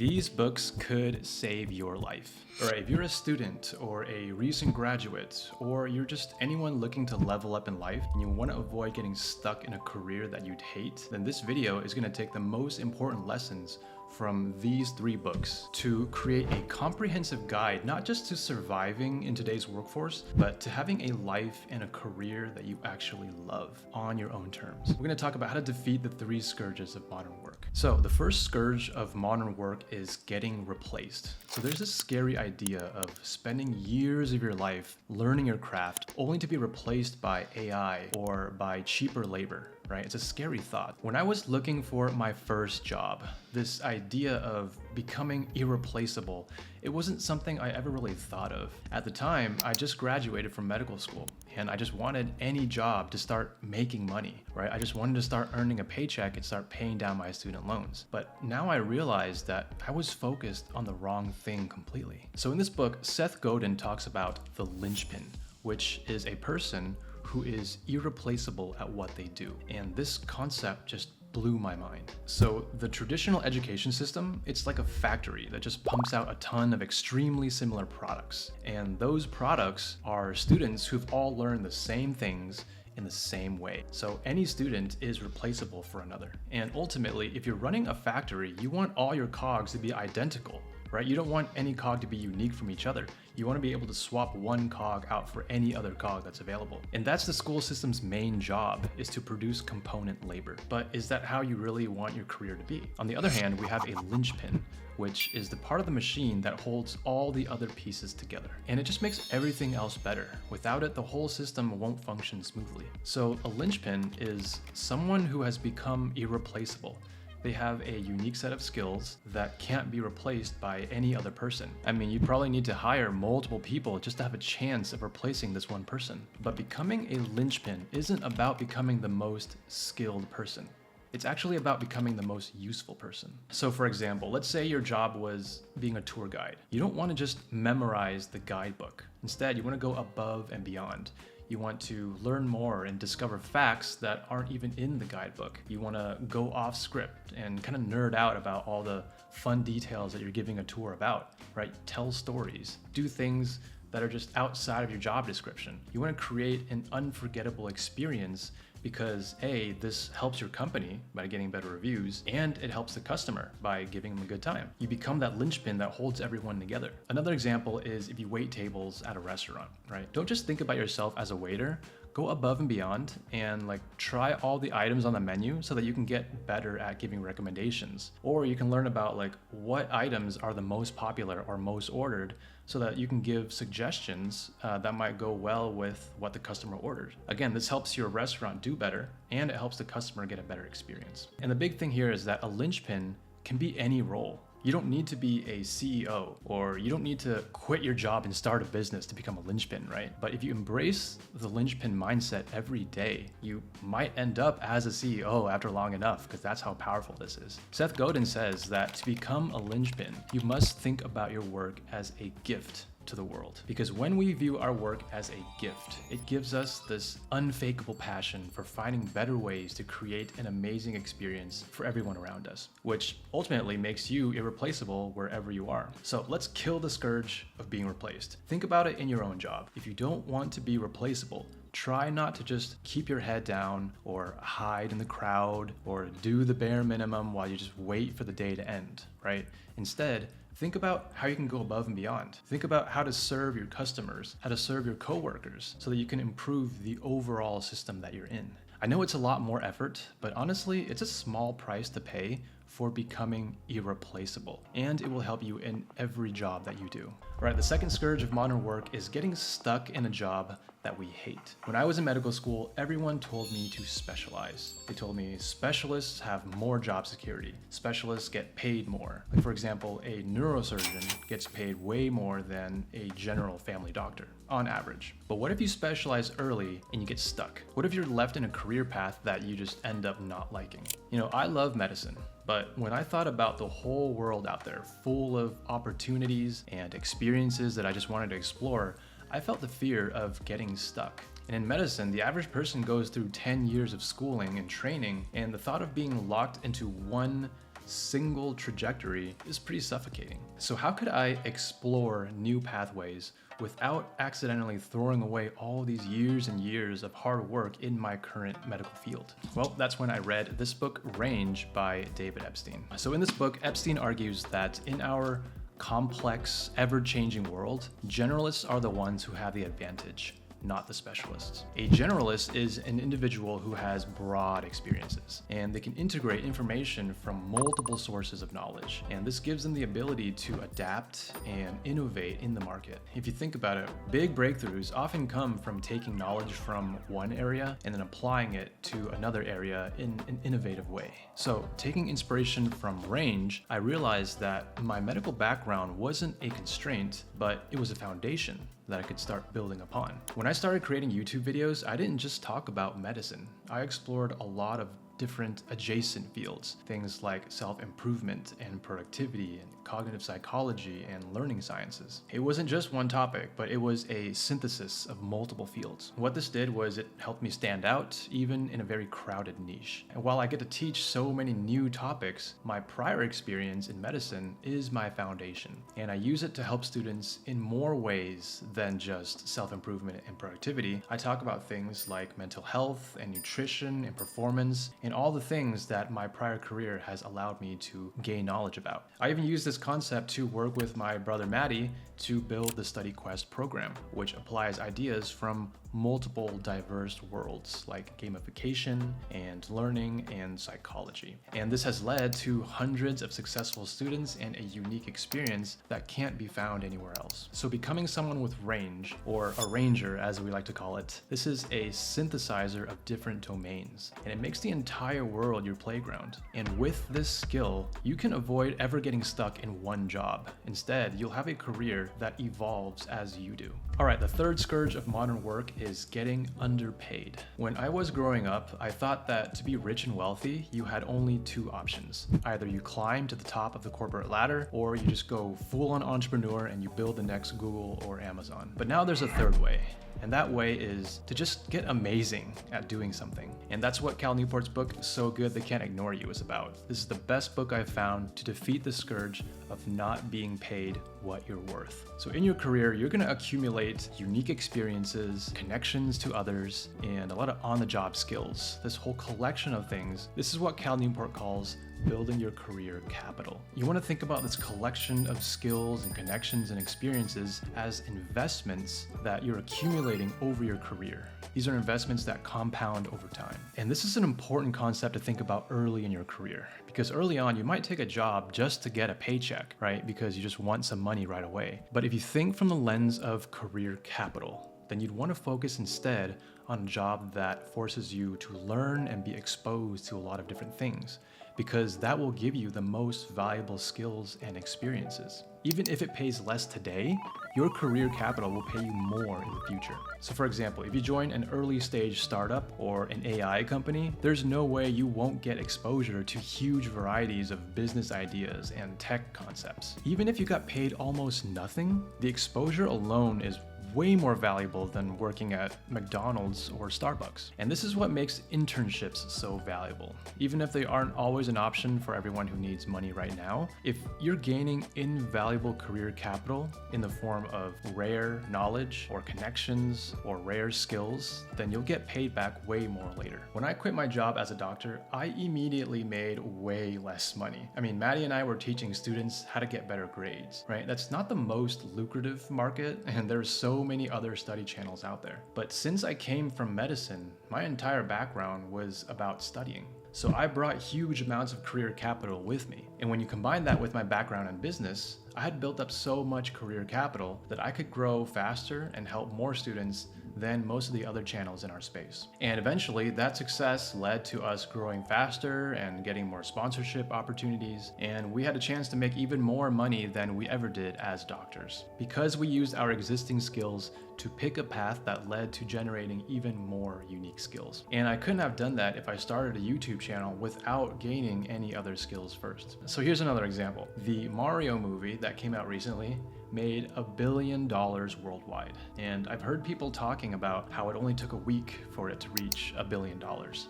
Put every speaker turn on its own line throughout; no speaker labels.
These books could save your life. All right, if you're a student or a recent graduate, or you're just anyone looking to level up in life and you want to avoid getting stuck in a career that you'd hate, then this video is going to take the most important lessons from these 3 books to create a comprehensive guide, not just to surviving in today's workforce, but to having a life and a career that you actually love on your own terms. We're going to talk about how to defeat the 3 scourges of modern work. So the first scourge of modern work is getting replaced. So there's this scary idea of spending years of your life learning your craft only to be replaced by AI or by cheaper labor. Right? It's a scary thought. When I was looking for my first job, this idea of becoming irreplaceable, it wasn't something I ever really thought of. At the time, I just graduated from medical school and I just wanted any job to start making money, right? I just wanted to start earning a paycheck and start paying down my student loans. But now I realized that I was focused on the wrong thing completely. So in this book, Seth Godin talks about the linchpin, which is a person who is irreplaceable at what they do. And this concept just blew my mind. So the traditional education system, it's like a factory that just pumps out a ton of extremely similar products. And those products are students who've all learned the same things in the same way. So any student is replaceable for another. And ultimately, if you're running a factory, you want all your cogs to be identical, right? You don't want any cog to be unique from each other. You want to be able to swap one cog out for any other cog that's available. And that's the school system's main job, is to produce component labor. But is that how you really want your career to be? On the other hand, we have a linchpin, which is the part of the machine that holds all the other pieces together. And it just makes everything else better. Without it, the whole system won't function smoothly. So a linchpin is someone who has become irreplaceable. They have a unique set of skills that can't be replaced by any other person. I mean, you probably need to hire multiple people just to have a chance of replacing this one person. But becoming a linchpin isn't about becoming the most skilled person. It's actually about becoming the most useful person. So for example, let's say your job was being a tour guide. You don't want to just memorize the guidebook. Instead, you want to go above and beyond. You want to learn more and discover facts that aren't even in the guidebook. You want to go off script and kind of nerd out about all the fun details that you're giving a tour about, right? Tell stories, do things that are just outside of your job description. You want to create an unforgettable experience because A, this helps your company by getting better reviews, and it helps the customer by giving them a good time. You become that linchpin that holds everyone together. Another example is if you wait tables at a restaurant, right? Don't just think about yourself as a waiter. Go above and beyond and try all the items on the menu so that you can get better at giving recommendations. Or you can learn about what items are the most popular or most ordered so that you can give suggestions that might go well with what the customer ordered. Again, this helps your restaurant do better and it helps the customer get a better experience. And the big thing here is that a linchpin can be any role. You don't need to be a CEO, or you don't need to quit your job and start a business to become a linchpin, right? But if you embrace the linchpin mindset every day, you might end up as a CEO after long enough, because that's how powerful this is. Seth Godin says that to become a linchpin, you must think about your work as a gift to the world. Because when we view our work as a gift, it gives us this unfakeable passion for finding better ways to create an amazing experience for everyone around us, which ultimately makes you irreplaceable wherever you are. So let's kill the scourge of being replaced. Think about it in your own job. If you don't want to be replaceable, try not to just keep your head down or hide in the crowd or do the bare minimum while you just wait for the day to end, right? Instead, think about how you can go above and beyond. Think about how to serve your customers, how to serve your coworkers, so that you can improve the overall system that you're in. I know it's a lot more effort, but honestly, it's a small price to pay for becoming irreplaceable, and it will help you in every job that you do. All right, the second scourge of modern work is getting stuck in a job that we hate. When I was in medical school, everyone told me to specialize. They told me specialists have more job security. Specialists get paid more. Like for example, a neurosurgeon gets paid way more than a general family doctor on average. But what if you specialize early and you get stuck? What if you're left in a career path that you just end up not liking? You know, I love medicine, but when I thought about the whole world out there full of opportunities and experiences that I just wanted to explore, I felt the fear of getting stuck. And in medicine, the average person goes through 10 years of schooling and training, and the thought of being locked into one single trajectory is pretty suffocating. So how could I explore new pathways without accidentally throwing away all these years and years of hard work in my current medical field? Well, that's when I read this book, Range, by David Epstein. So in this book, Epstein argues that in our complex, ever-changing world, generalists are the ones who have the advantage, not the specialists. A generalist is an individual who has broad experiences, and they can integrate information from multiple sources of knowledge, and this gives them the ability to adapt and innovate in the market. If you think about it, big breakthroughs often come from taking knowledge from one area and then applying it to another area in an innovative way. So, taking inspiration from Range, I realized that my medical background wasn't a constraint, but it was a foundation that I could start building upon. When I started creating YouTube videos, I didn't just talk about medicine. I explored a lot of different adjacent fields, things like self-improvement and productivity and cognitive psychology and learning sciences. It wasn't just one topic, but it was a synthesis of multiple fields. What this did was it helped me stand out even in a very crowded niche. And while I get to teach so many new topics, my prior experience in medicine is my foundation, and I use it to help students in more ways than just self-improvement and productivity. I talk about things like mental health and nutrition and performance and all the things that my prior career has allowed me to gain knowledge about. I even use this concept to work with my brother Matty to build the Study Quest program, which applies ideas from multiple diverse worlds like gamification and learning and psychology. And this has led to hundreds of successful students and a unique experience that can't be found anywhere else. So becoming someone with range, or a ranger as we like to call it, this is a synthesizer of different domains, and it makes the entire world your playground. And with this skill, you can avoid ever getting stuck in one job. Instead, you'll have a career that evolves as you do. All right, the third scourge of modern work is getting underpaid. When I was growing up, I thought that to be rich and wealthy, you had only two options. Either you climb to the top of the corporate ladder, or you just go full-on entrepreneur and you build the next Google or Amazon. But now there's a third way. And that way is to just get amazing at doing something. And that's what Cal Newport's book, So Good They Can't Ignore You, is about. This is the best book I've found to defeat the scourge of not being paid what you're worth. So in your career, you're gonna accumulate unique experiences, connections to others, and a lot of on-the-job skills. This whole collection of things, this is what Cal Newport calls building your career capital. You want to think about this collection of skills and connections and experiences as investments that you're accumulating over your career. These are investments that compound over time. And this is an important concept to think about early in your career, because early on you might take a job just to get a paycheck, right? Because you just want some money right away. But if you think from the lens of career capital, then you'd want to focus instead on a job that forces you to learn and be exposed to a lot of different things, because that will give you the most valuable skills and experiences. Even if it pays less today, your career capital will pay you more in the future. So for example, if you join an early stage startup or an AI company, there's no way you won't get exposure to huge varieties of business ideas and tech concepts. Even if you got paid almost nothing, the exposure alone is way more valuable than working at McDonald's or Starbucks. And this is what makes internships so valuable. Even if they aren't always an option for everyone who needs money right now, if you're gaining invaluable career capital in the form of rare knowledge or connections or rare skills, then you'll get paid back way more later. When I quit my job as a doctor, I immediately made way less money. I mean, Matty and I were teaching students how to get better grades, right? That's not the most lucrative market, and there's so many other study channels out there. But since I came from medicine, my entire background was about studying. So I brought huge amounts of career capital with me. And when you combine that with my background in business, I had built up so much career capital that I could grow faster and help more students than most of the other channels in our space. And eventually that success led to us growing faster and getting more sponsorship opportunities, and we had a chance to make even more money than we ever did as doctors, because we used our existing skills to pick a path that led to generating even more unique skills. And I couldn't have done that if I started a YouTube channel without gaining any other skills first. So here's another example. The Mario movie that came out recently made $1 billion worldwide. And I've heard people talking about how it only took a week for it to reach $1 billion.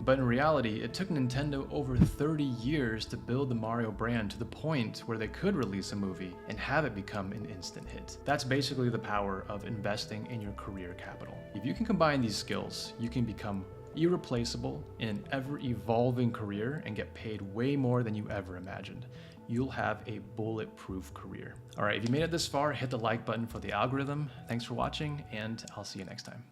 But in reality, it took Nintendo over 30 years to build the Mario brand to the point where they could release a movie and have it become an instant hit. That's basically the power of investing in your career capital. If you can combine these skills, you can become irreplaceable in an ever-evolving career and get paid way more than you ever imagined. You'll have a bulletproof career. All right, if you made it this far, hit the like button for the algorithm. Thanks for watching, and I'll see you next time.